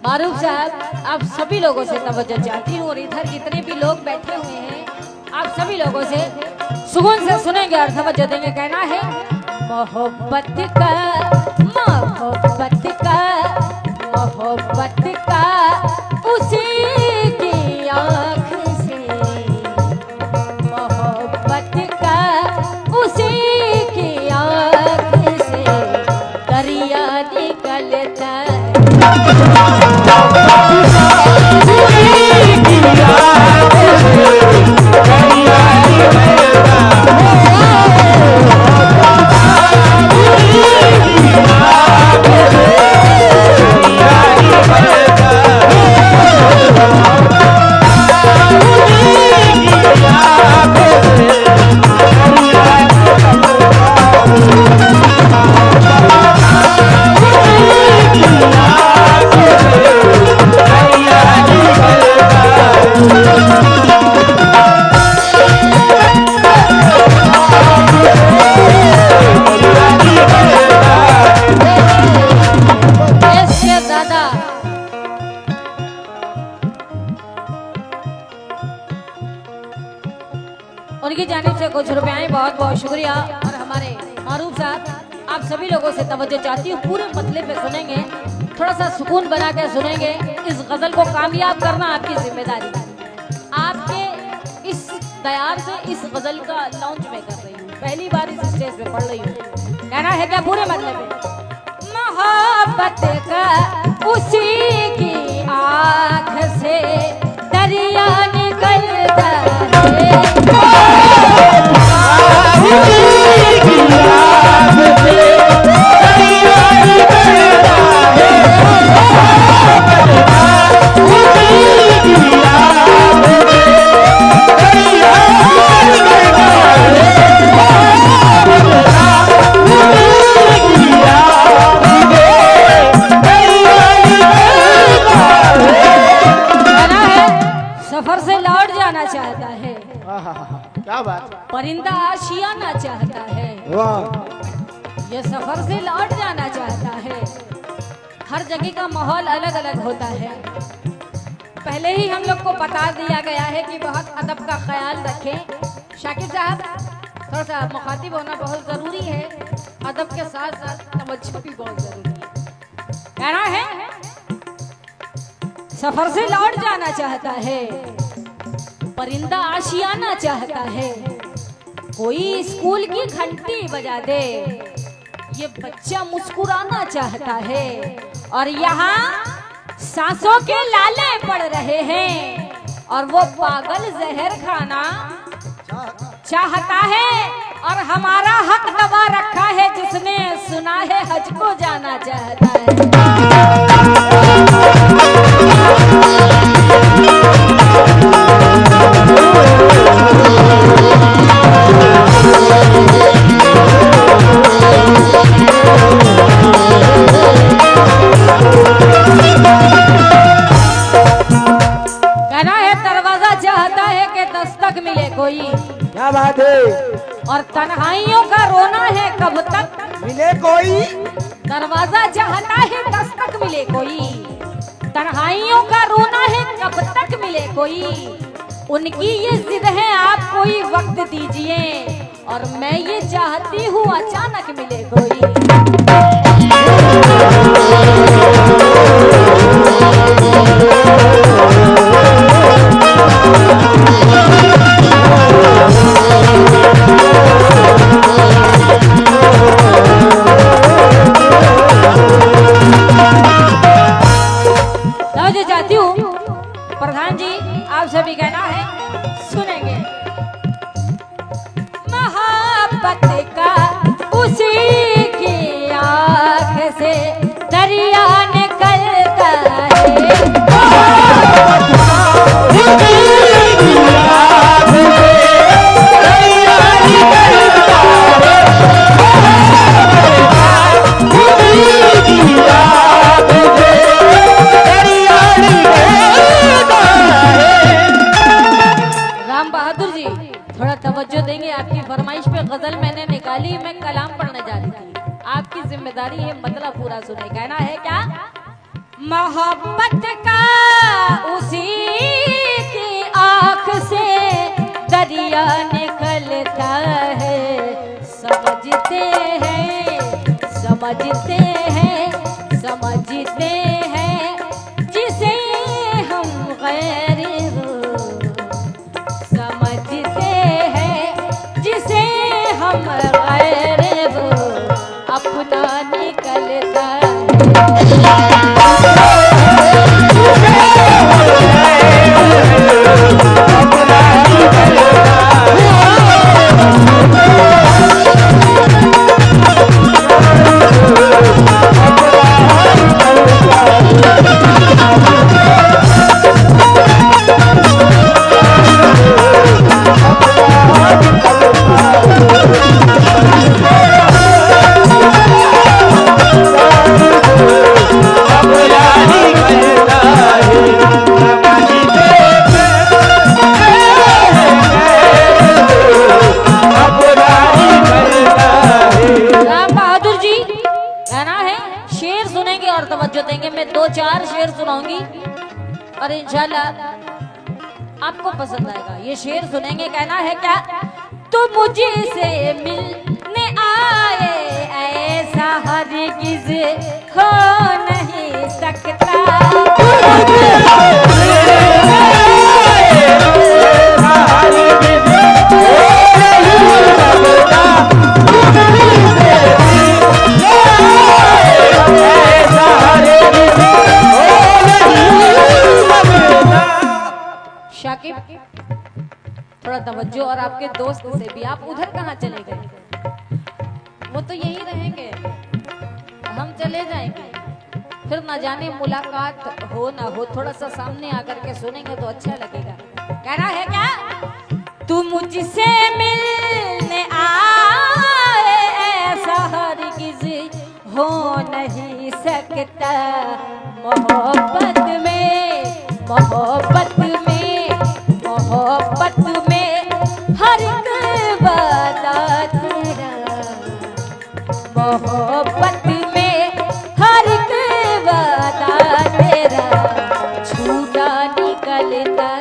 मारूफ साहब, आप सभी लोगों से तवज्जो चाहती हूँ और इधर जितने भी लोग बैठे हुए हैं आप सभी लोगों से सुकून से सुनेंगे और तवज्जो देंगे। कहना है मोहब्बत का मोहब्बत का मोहब्बत का उसी की आँख से, मोहब्बत का उसी की आँख से दरिया निकलता उनकी जानिब से कुछ रुपए बहुत बहुत शुक्रिया। और हमारे मारूफ साहब, आप सभी लोगों से तवज्जो चाहती हूँ, पूरे मतले पे सुनेंगे, थोड़ा सा सुकून बना के सुनेंगे। इस गजल को कामयाब करना आपकी जिम्मेदारी है। आपके इस दयार से इस गजल का लॉन्च मैं कर रही हूँ, पहली बार इस स्टेज पे पढ़ रही हूँ। कहना है क्या पूरे मतले पे मोहब्बत का उसी की आँख से दरिया निकलता है, सफर से लौट जाना चाहता है, क्या बात, परिंदा आशियाना चाहता है, ये सफर से लौट जाना चाहता है। हर जगह का माहौल अलग अलग होता है। पहले ही हम लोग को बता दिया गया है कि बहुत अदब का ख्याल रखें। शाकिर साहब, थोड़ा सा मुखातिब होना बहुत जरूरी है, अदब के साथ साथ तवज्जो भी बहुत जरूरी है। कहना है सफर से लौट जाना चाहता है, परिंदा आशियाना चाहता है, कोई स्कूल की घंटी बजा दे, ये बच्चा मुस्कुराना चाहता है, और यहाँ सांसों के लाले पड़ रहे हैं और वो पागल जहर खाना चाहता है, और हमारा हक दबा रखा है जिसने सुना है हज को जाना चाहता है। कहना है दरवाजा चाहता है कि दस्तक मिले कोई, क्या बात है, और तन्हाइयों का रोना है कब तक मिले कोई, दरवाजा चाहता है दस्तक मिले कोई, तन्हाइयों का रोना है कब तक मिले कोई, उनकी ये जिद है आप कोई वक्त दीजिए, और मैं ये चाहती हूँ अचानक मिले कोई। चाहती हूँ प्रधान जी, आप सभी कहना है सुनेंगे। मोहब्बत का उसी की आँख से दरिया निकलता है, थोड़ा तवज्जो देंगे। आपकी फरमाइश पे गजल मैंने निकाली, मैं कलाम पढ़ने जा रही थी, आपकी जिम्मेदारी है मतलब पूरा सुने। कहना है क्या? मोहब्बत भटका उसी की आंख से दरिया निकलता है। समझते हैं समझते हैं समझते हैं जिसे हम गैर हो, समझते हैं जिसे हम गैर हो, अपना निकलता है। मैं दो चार शेर सुनाऊंगी और इंशाल्लाह आपको पसंद आएगा। ये शेर सुनेंगे, कहना है क्या? तुम मुझसे मिलने आए ऐसा हरगिज़ हो नहीं सकता। शाकिब, थोड़ा तवज्जो और आपके दोस्त से भी। आप उधर कहाँ चले गए? वो तो यही रहेंगे, हम चले जाएंगे, फिर ना जाने मुलाकात हो ना हो। थोड़ा सा सामने आकर के सुनेंगे तो अच्छा लगेगा। कहना है क्या? तू मुझसे मिलने आए ऐसा हरगिज़ हो नहीं सकता। मोहब्बत में मोहब्बत में मोहब्बत में हर एक वादा तेरा, मोहब्बत में हर एक वादा तेरा छूटा निकलता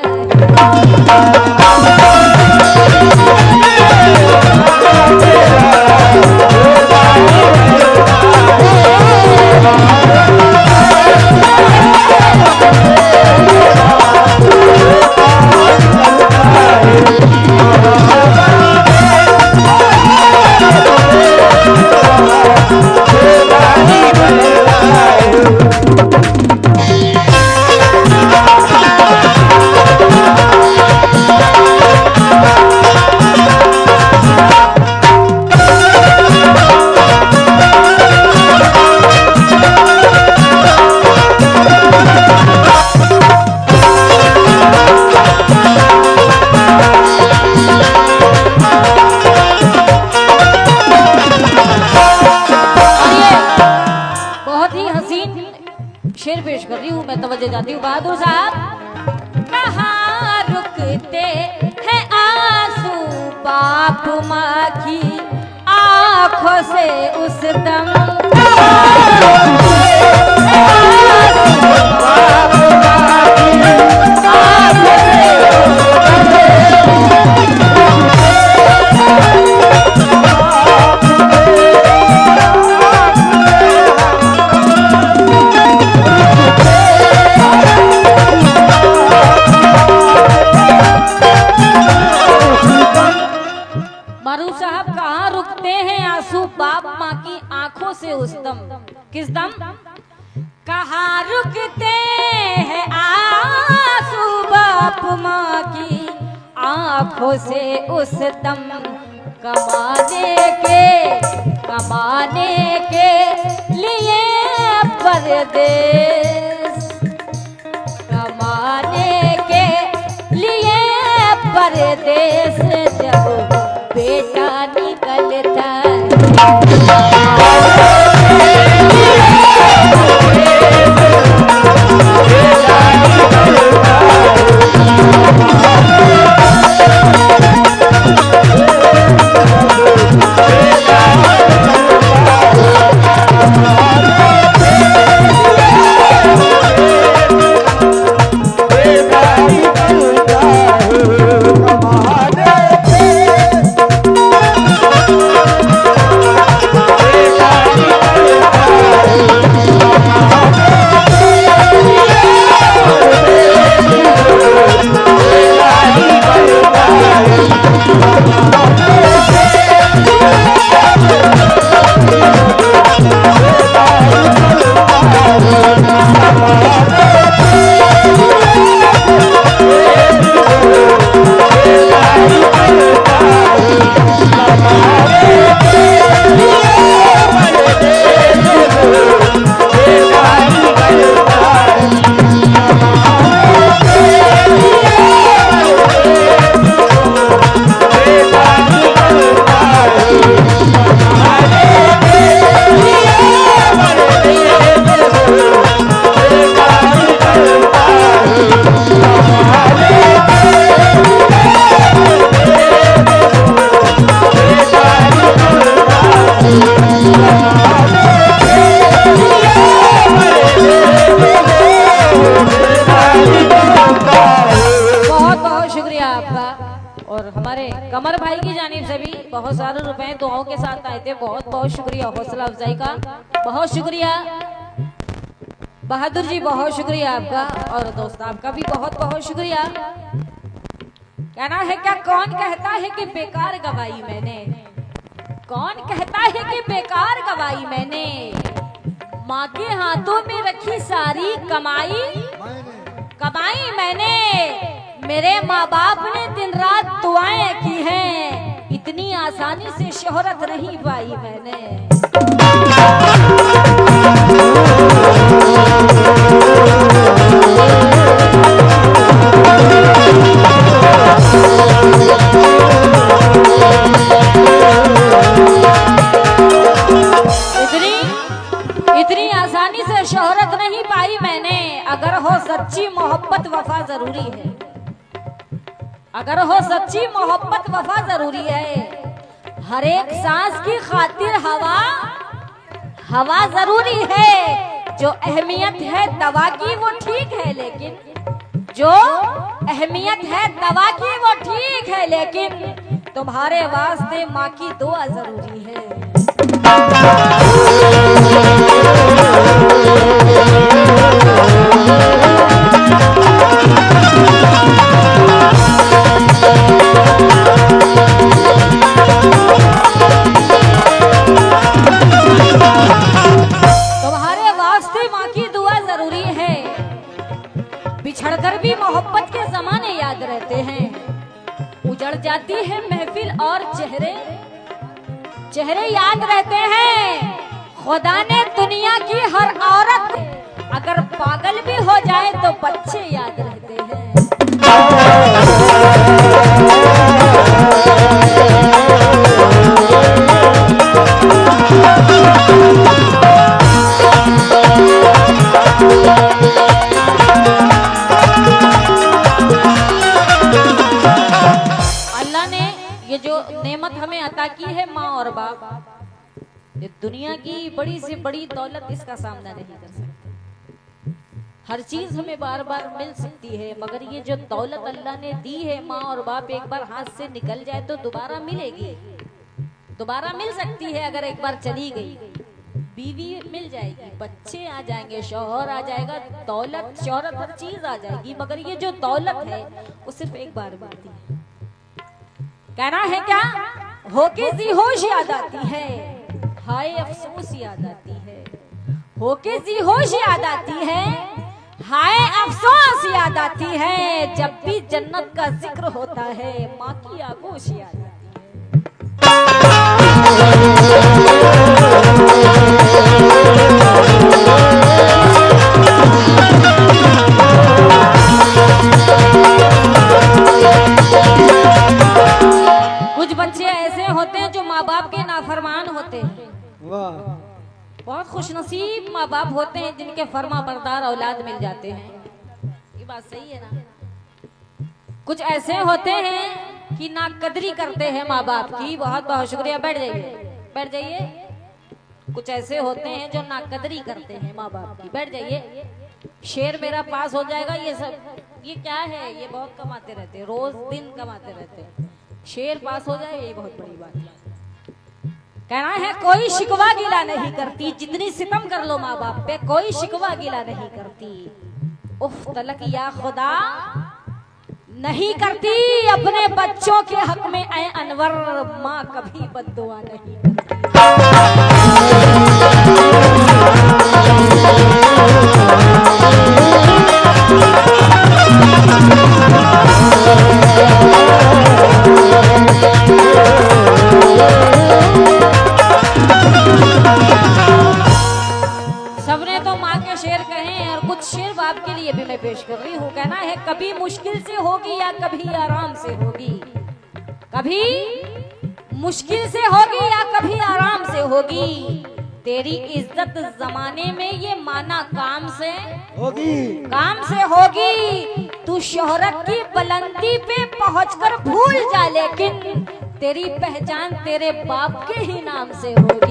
शेर पेश कर रही हूँ मैं। तवज्जो जाती हूँ बहादुर साहब। कहाँ रुकते हैं आंसू बाप माँ की आँखों से उस दम, मारूफ साहब। कहाँ रुकते हैं आंसू बाप माँ की आंखों से उस दम। किस दम? कहाँ रुकते हैं आंसू बाप माँ की आंखों से उस दम, कमाने के लिए परदेस, कमाने के लिए परदेस जब बेटा निकलता बहुत सारे रुपए दुआओं के साथ आए थे। बहुत बहुत शुक्रिया हौसला अफजाई का, बहुत शुक्रिया बहादुर जी, बहुत शुक्रिया आपका। और दोस्त आपका भी बहुत बहुत शुक्रिया। कहना है क्या, कौन कहता है कि बेकार गवाई मैंने, कौन कहता है कि बेकार गवाई मैंने, माँ के हाथों में रखी सारी कमाई, कमाई मैंने। मेरे माँ बाप ने दिन रात दुआएं की हैं, इतनी आसानी से शोहरत नहीं पाई मैंने। इतनी आसानी से शोहरत नहीं पाई मैंने। अगर हो सच्ची मोहब्बत वफा जरूरी है, अगर हो सच्ची मोहब्बत वफा जरूरी है। हर एक सांस की खातिर हवा, हवा जरूरी है। जो अहमियत है दवा की वो ठीक है, लेकिन जो अहमियत है दवा की वो ठीक है, लेकिन तुम्हारे वास्ते माँ की दुआ जरूरी है। बिछड़कर भी मोहब्बत के ज़माने याद रहते हैं। उजड़ जाती है महफिल और चेहरे, चेहरे याद रहते हैं। खुदा ने दुनिया की हर औरत अगर पागल भी हो जाए तो बच्चे याद रहते हैं। ये जो नेमत हमें अता की है माँ और बाप, ये दुनिया की बड़ी से बड़ी दौलत इसका सामना नहीं कर सकती। हर चीज हमें बार बार मिल सकती है, मगर ये जो दौलत अल्लाह ने दी है माँ और बाप, एक बार हाथ से निकल जाए तो दोबारा मिलेगी, दोबारा मिल सकती है। अगर एक बार चली गई, बीवी मिल जाएगी, बच्चे आ जाएंगे, शौहर आ जाएगा, दौलत शौहरत हर चीज आ जाएगी, मगर ये जो दौलत है वो सिर्फ एक बार मिलती है। कहना है क्या, होके जी होश याद आती है, हाय अफसोस याद आती है। होके जी होश याद आती है, हाय अफसोस याद आती है। जब भी जन्नत का जिक्र होता है माँ की आगोश याद आती है। कुछ बच्चे ऐसे होते हैं जो माँ बाप के नाफरमान होते हैं। बहुत खुशनसीब माँ बाप होते हैं जिनके फर्मा बरदार औलाद मिल जाते हैं। ये बात सही है ना। कुछ ऐसे होते हैं कि नाकदरी करते हैं माँ बाप की। बहुत बहुत शुक्रिया, बैठ जाइए, बैठ जाइए। कुछ ऐसे होते हैं जो नाकदरी करते हैं माँ बाप की। बैठ जाइए। शेर मेरा पास हो जाएगा। ये सब ये क्या है, ये बहुत कमाते रहते हैं, रोज दिन कमाते रहते हैं। शेर पास हो जाए ये बहुत बड़ी बात है। कहना है कोई शिकवा गिला नहीं करती, जितनी सितम कर लो माँ बाप पे कोई शिकवा गिला नहीं करती। उफ तलक या खुदा नहीं करती अपने बच्चों के हक में ऐ अनवर, माँ कभी बद्दुआ नहीं सबने तो माँ के शेर कहे और कुछ शेर बाप के लिए भी मैं पेश कर रही हूँ। कहना है कभी मुश्किल से होगी या कभी आराम से होगी, कभी मुश्किल से होगी या कभी आराम से होगी। तेरी इज्जत जमाने में ये माना काम से होगी, काम से होगी। तू शोहरत की बुलंदी पे पहुंचकर भूल जा, लेकिन तेरी पहचान तेरे बाप के ही नाम से होगी।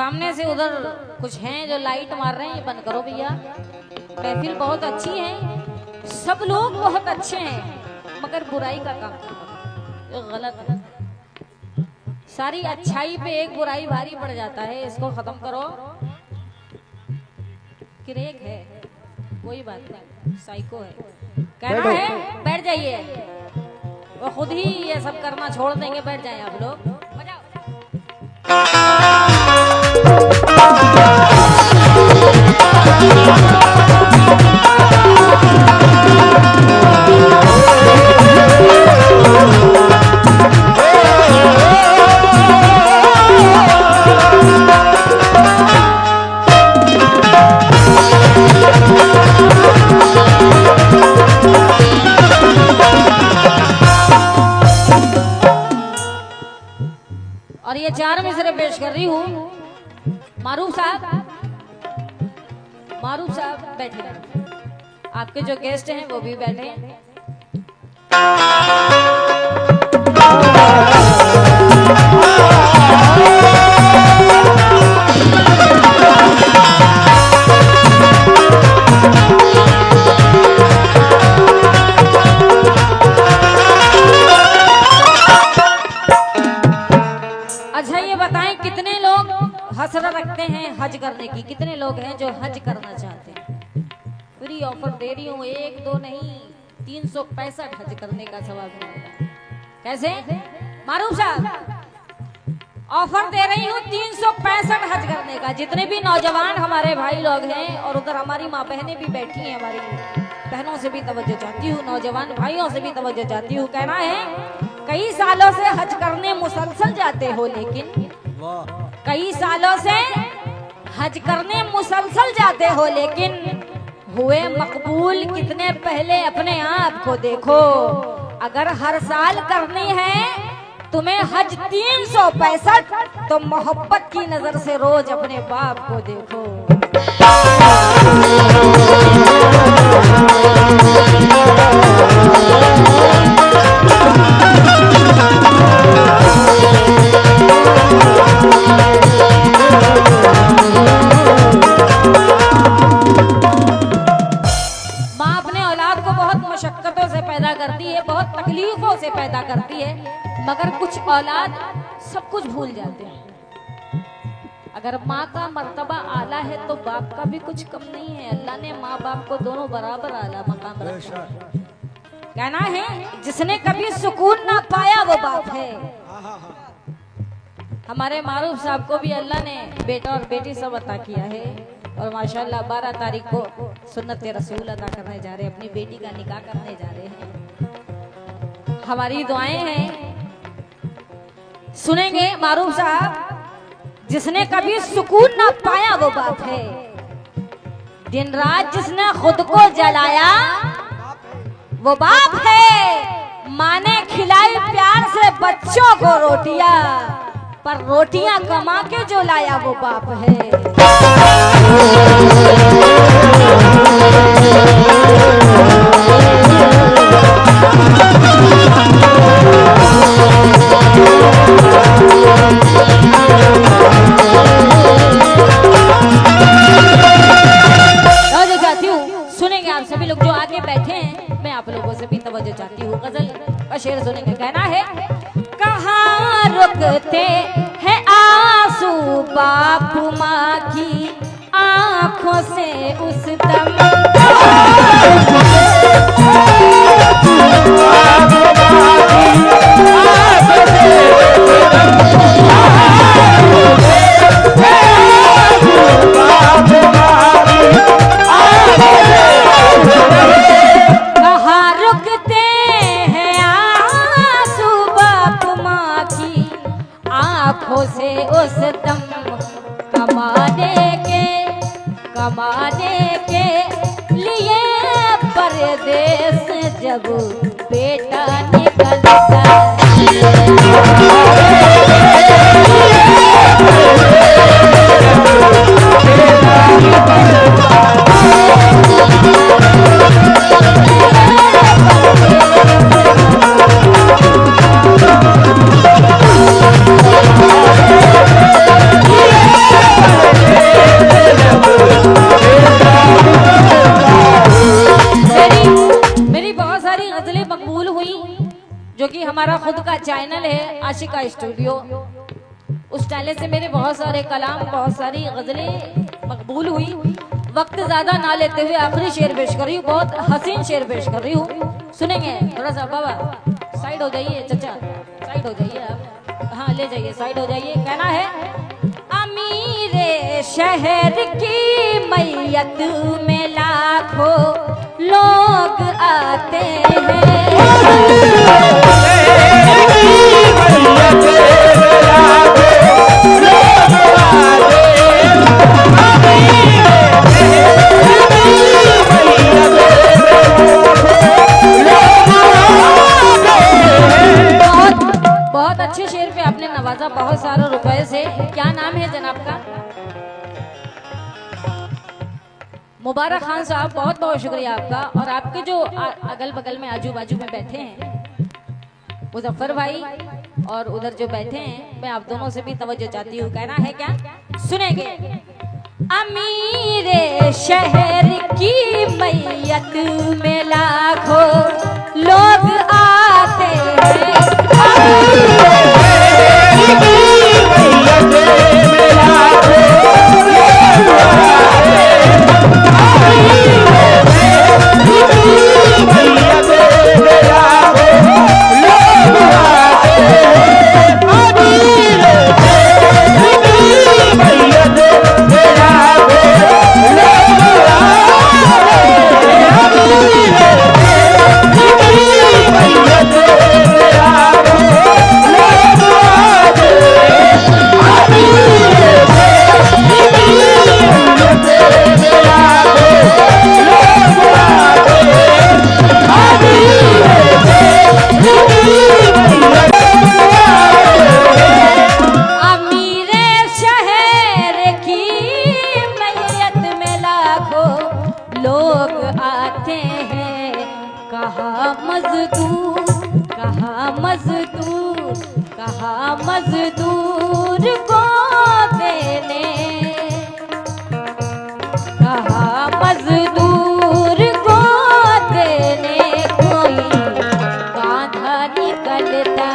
सामने से उधर कुछ हैं जो लाइट मार रहे हैं, बंद करो भैया। महफिल बहुत अच्छी है, सब लोग बहुत अच्छे हैं, मगर बुराई का काम जो गलत है। सारी अच्छाई पे एक बुराई भारी पड़ जाता है, इसको खत्म करो। क्रेक है, कोई बात नहीं, साइको है, कहना है बैठ जाइए। वो खुद ही ये सब करना छोड़ देंगे, बैठ जाए आप लोग। और ये 4 मिसरे पेश कर रही हूँ। मारूफ साहब बैठे, आपके जो गेस्ट हैं वो भी बैठे। अच्छा ये बताएं, कितने लोग हसरत रखते हैं हज करने की? कितने लोग हैं जो हज करना चाहते हैं? फ्री ऑफर दे रही हूँ, 1 2 नहीं 365 हज करने का सवाब मिलेगा। कैसे मारूफ साहब? ऑफर दे रही हूँ 365 हज करने का। जितने भी नौजवान हमारे भाई लोग हैं, और उधर हमारी माँ बहनें भी बैठी हैं, हमारी बहनों से भी तवज्जो चाहती हूँ, नौजवान भाइयों से भी तवज्जो चाहती हूँ। कहना है कई सालों से हज करने मुसलसल जाते हो, लेकिन कई सालों से हज करने मुसलसल जाते हो, लेकिन हुए मकबूल कितने पहले अपने आप को देखो। अगर हर साल करनी है तुम्हें हज 365, तो मोहब्बत की नजर से रोज अपने बाप को देखो। माँ अपने औलाद को बहुत मुशक्कतों से पैदा करती है, बहुत तकलीफों से पैदा करती है, मगर कुछ औलाद सब कुछ भूल जाते हैं। अगर माँ का मर्तबा आला है तो बाप का भी कुछ कम नहीं है। अल्लाह ने माँ बाप को दोनों बराबर आला मकाम रखा है। कहना है जिसने कभी सुकून ना पाया वो बाप है। हमारे मारूफ साहब को भी अल्लाह ने बेटा और बेटी सब अता किया है, और माशाल्लाह 12 तारीख को सुन्नत रसूल अदा करने जा रहे हैं, अपनी बेटी का निकाह करने जा रहे हैं। हमारी दुआएं हैं, सुनेंगे मारूफ साहब। जिसने कभी सुकून ना पाया वो बाप है। दिन रात जिसने खुद को जलाया वो बाप है। माँ ने खिलाई प्यार से बच्चों को रोटियां, पर रोटियां कमा के जो लाया वो बाप है। सुनेंगे आप सभी लोग जो आगे बैठे हैं, मैं आप लोगों से भी तवज्जो चाहती हूँ। गजल का शेर सुनेंगे। कहना है कहाँ रुकते हैं आंसू बाप माँ की आंखों से उस दम। से उस दम कमाने के लिए परदेस जब बेटा निकलता चैनल है आशिका स्टूडियो, उस चैनल से मेरे बहुत सारे कलाम, बहुत सारी गजलें मकबूल हुई। वक्त ज्यादा ना लेते हुए आखिरी शेर पेश कर रही हूँ, बहुत हसीन शेर पेश कर रही हूँ, सुनेंगे। थोड़ा सा बाबा साइड हो जाइए, चचा साइड हो जाइए आप, हाँ ले जाइए, साइड हो जाइए। कहना है, अमीर शहर की मैयत में लाखों लोग आते हैं, बहुत अच्छे शेर पे आपने नवाजा बहुत सारे रुपए से। क्या नाम है जनाब का? मुबारक खान साहब, बहुत बहुत शुक्रिया आपका। और आपके जो अगल बगल में आजू बाजू में बैठे हैं मुजफ्फर भाई और उधर जो बैठे हैं, मैं आप दोनों से भी तवज्जो चाहती हूँ। कहना है क्या, सुनेंगे। अमीर शहर की मैयत में लाखों लोग आते हैं, मजदूर को देने, कहा मजदूर को देने कोई कांधा निकलता।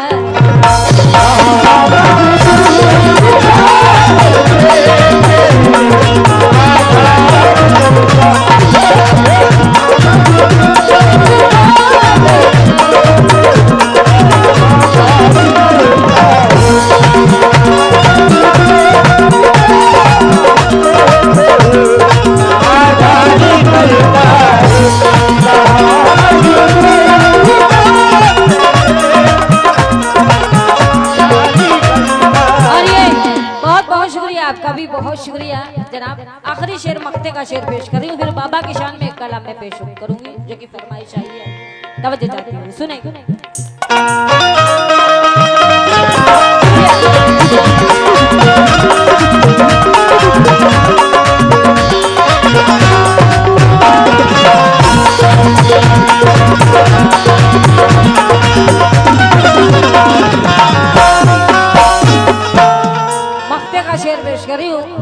आपका भी बहुत शुक्रिया जनाब। आखिरी शेर मक्ते का शेर पेश कर रही हूँ, फिर बाबा की शान में एक कलाम में पेश करूंगी जो कि फरमाइश आई है। तवज्जो चाहती हूँ, सुने।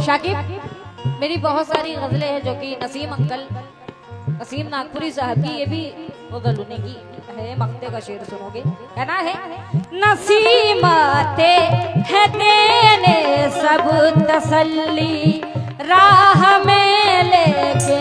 शाकिब, मेरी बहुत सारी गजलें हैं जो कि नसीम अंकल, नसीम नागपुरी साहब की, ये भी गजल उन्हीं की है। मक्ते का शेर सुनोगे। कहना है, नसीम आते हैं देने सब तसल्ली, राह में लेके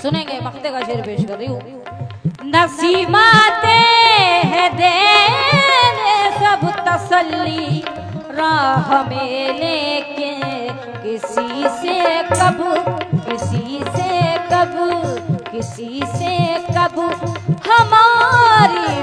सुनेंगे। मक्ते का शेर पेश कर रही हूँ। नसीमाते हैं देने सब तसल्ली, राह में लेके किसी से कब, किसी से कब, किसी से कब हमारी